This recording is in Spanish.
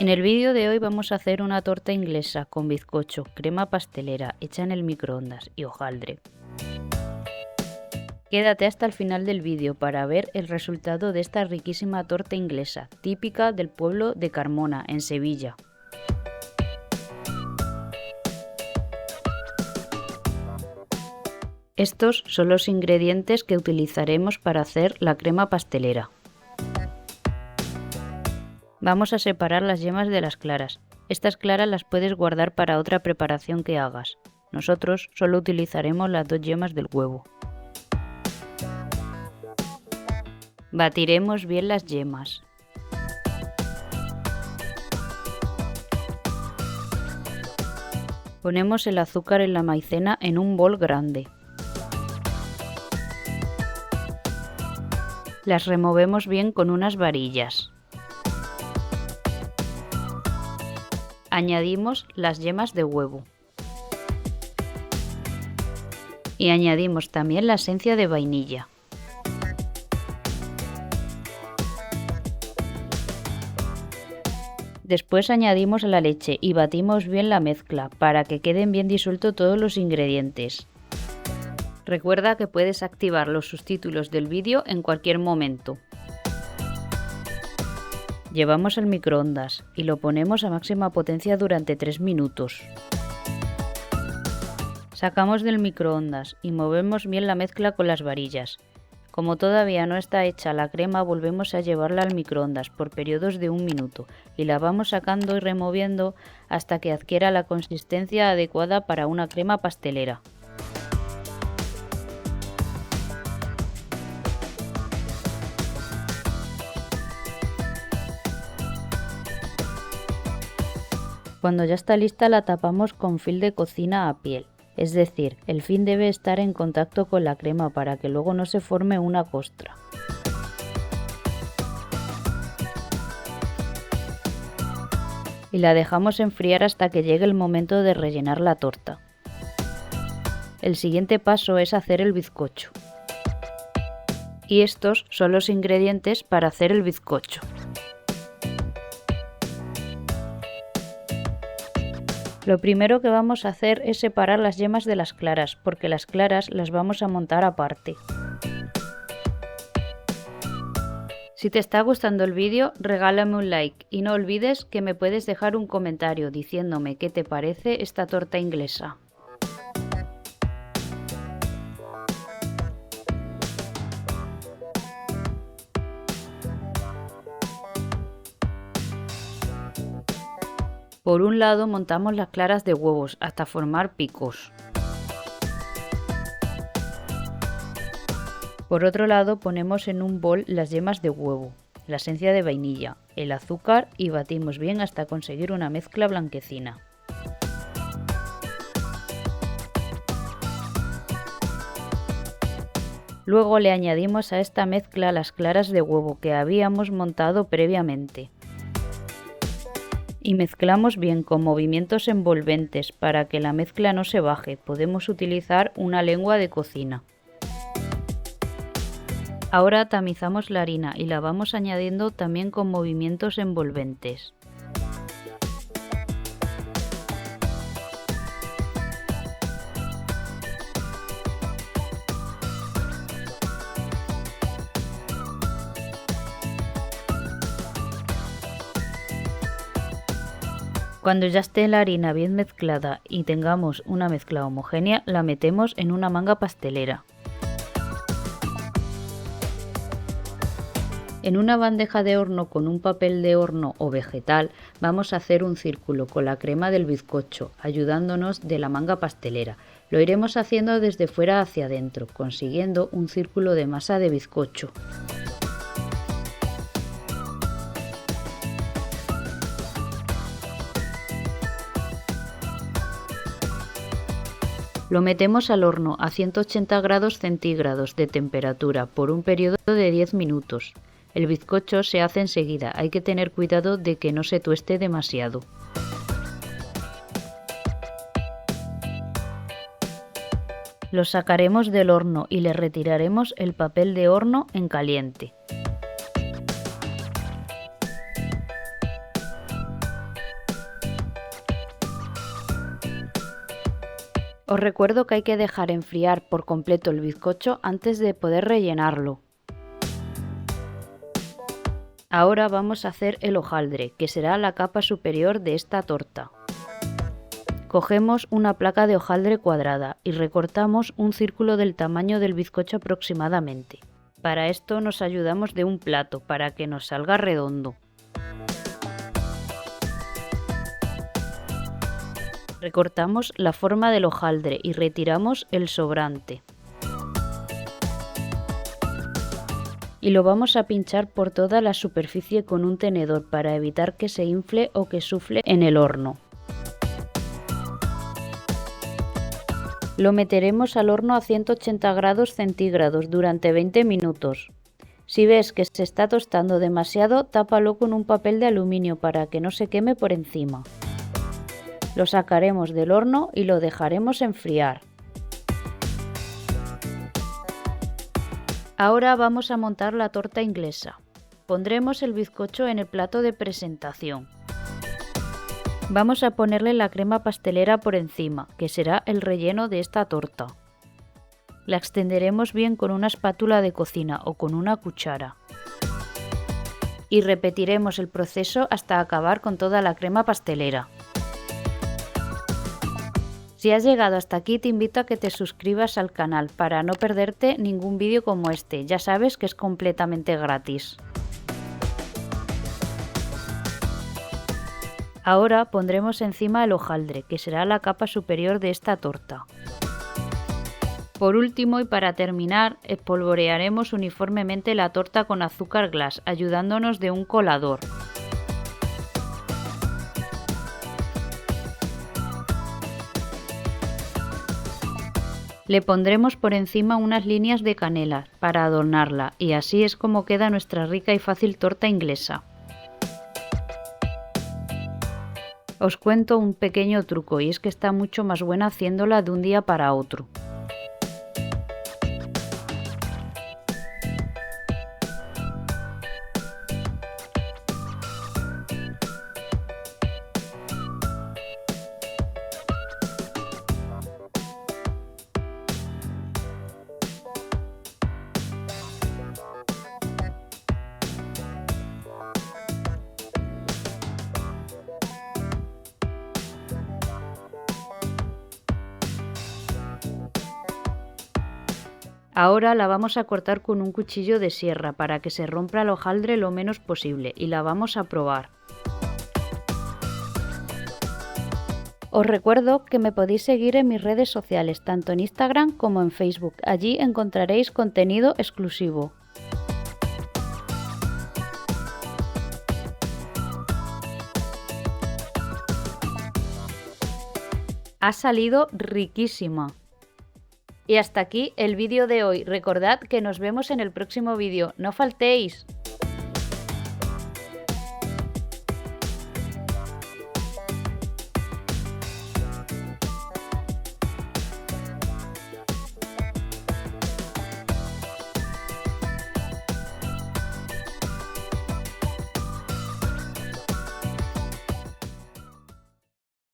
En el vídeo de hoy vamos a hacer una torta inglesa con bizcocho, crema pastelera hecha en el microondas y hojaldre. Quédate hasta el final del vídeo para ver el resultado de esta riquísima torta inglesa, típica del pueblo de Carmona, en Sevilla. Estos son los ingredientes que utilizaremos para hacer la crema pastelera. Vamos a separar las yemas de las claras. Estas claras las puedes guardar para otra preparación que hagas. Nosotros solo utilizaremos las 2 yemas del huevo. Batiremos bien las yemas. Ponemos el azúcar en la maicena en un bol grande. Las removemos bien con unas varillas. Añadimos las yemas de huevo. Y añadimos también la esencia de vainilla. Después añadimos la leche y batimos bien la mezcla para que queden bien disueltos todos los ingredientes. Recuerda que puedes activar los subtítulos del vídeo en cualquier momento. Llevamos al microondas y lo ponemos a máxima potencia durante 3 minutos. Sacamos del microondas y movemos bien la mezcla con las varillas. Como todavía no está hecha la crema, volvemos a llevarla al microondas por periodos de 1 minuto y la vamos sacando y removiendo hasta que adquiera la consistencia adecuada para una crema pastelera. Cuando ya está lista la tapamos con film de cocina a piel, es decir, el film debe estar en contacto con la crema para que luego no se forme una costra. Y la dejamos enfriar hasta que llegue el momento de rellenar la torta. El siguiente paso es hacer el bizcocho. Y estos son los ingredientes para hacer el bizcocho. Lo primero que vamos a hacer es separar las yemas de las claras, porque las claras las vamos a montar aparte. Si te está gustando el vídeo, regálame un like y no olvides que me puedes dejar un comentario diciéndome qué te parece esta torta inglesa. Por un lado montamos las claras de huevos hasta formar picos. Por otro lado ponemos en un bol las yemas de huevo, la esencia de vainilla, el azúcar y batimos bien hasta conseguir una mezcla blanquecina. Luego le añadimos a esta mezcla las claras de huevo que habíamos montado previamente. Y mezclamos bien con movimientos envolventes para que la mezcla no se baje. Podemos utilizar una lengua de cocina. Ahora tamizamos la harina y la vamos añadiendo también con movimientos envolventes. Cuando ya esté la harina bien mezclada y tengamos una mezcla homogénea, la metemos en una manga pastelera. En una bandeja de horno con un papel de horno o vegetal vamos a hacer un círculo con la crema del bizcocho, ayudándonos de la manga pastelera. Lo iremos haciendo desde fuera hacia adentro, consiguiendo un círculo de masa de bizcocho. Lo metemos al horno a 180 grados centígrados de temperatura por un periodo de 10 minutos. El bizcocho se hace enseguida, hay que tener cuidado de que no se tueste demasiado. Lo sacaremos del horno y le retiraremos el papel de horno en caliente. Os recuerdo que hay que dejar enfriar por completo el bizcocho antes de poder rellenarlo. Ahora vamos a hacer el hojaldre, que será la capa superior de esta torta. Cogemos una placa de hojaldre cuadrada y recortamos un círculo del tamaño del bizcocho aproximadamente. Para esto nos ayudamos de un plato para que nos salga redondo. Recortamos la forma del hojaldre y retiramos el sobrante. Y lo vamos a pinchar por toda la superficie con un tenedor para evitar que se infle o que sufle en el horno. Lo meteremos al horno a 180 grados centígrados durante 20 minutos. Si ves que se está tostando demasiado, tápalo con un papel de aluminio para que no se queme por encima. Lo sacaremos del horno y lo dejaremos enfriar. Ahora vamos a montar la torta inglesa. Pondremos el bizcocho en el plato de presentación. Vamos a ponerle la crema pastelera por encima, que será el relleno de esta torta. La extenderemos bien con una espátula de cocina o con una cuchara. Y repetiremos el proceso hasta acabar con toda la crema pastelera. Si has llegado hasta aquí, te invito a que te suscribas al canal para no perderte ningún vídeo como este. Ya sabes que es completamente gratis. Ahora pondremos encima el hojaldre, que será la capa superior de esta torta. Por último y para terminar, espolvorearemos uniformemente la torta con azúcar glass, ayudándonos de un colador. Le pondremos por encima unas líneas de canela para adornarla y así es como queda nuestra rica y fácil torta inglesa. Os cuento un pequeño truco y es que está mucho más buena haciéndola de un día para otro. Ahora la vamos a cortar con un cuchillo de sierra para que se rompa el hojaldre lo menos posible y la vamos a probar. Os recuerdo que me podéis seguir en mis redes sociales, tanto en Instagram como en Facebook. Allí encontraréis contenido exclusivo. Ha salido riquísima. Y hasta aquí el vídeo de hoy. Recordad que nos vemos en el próximo vídeo. ¡No faltéis!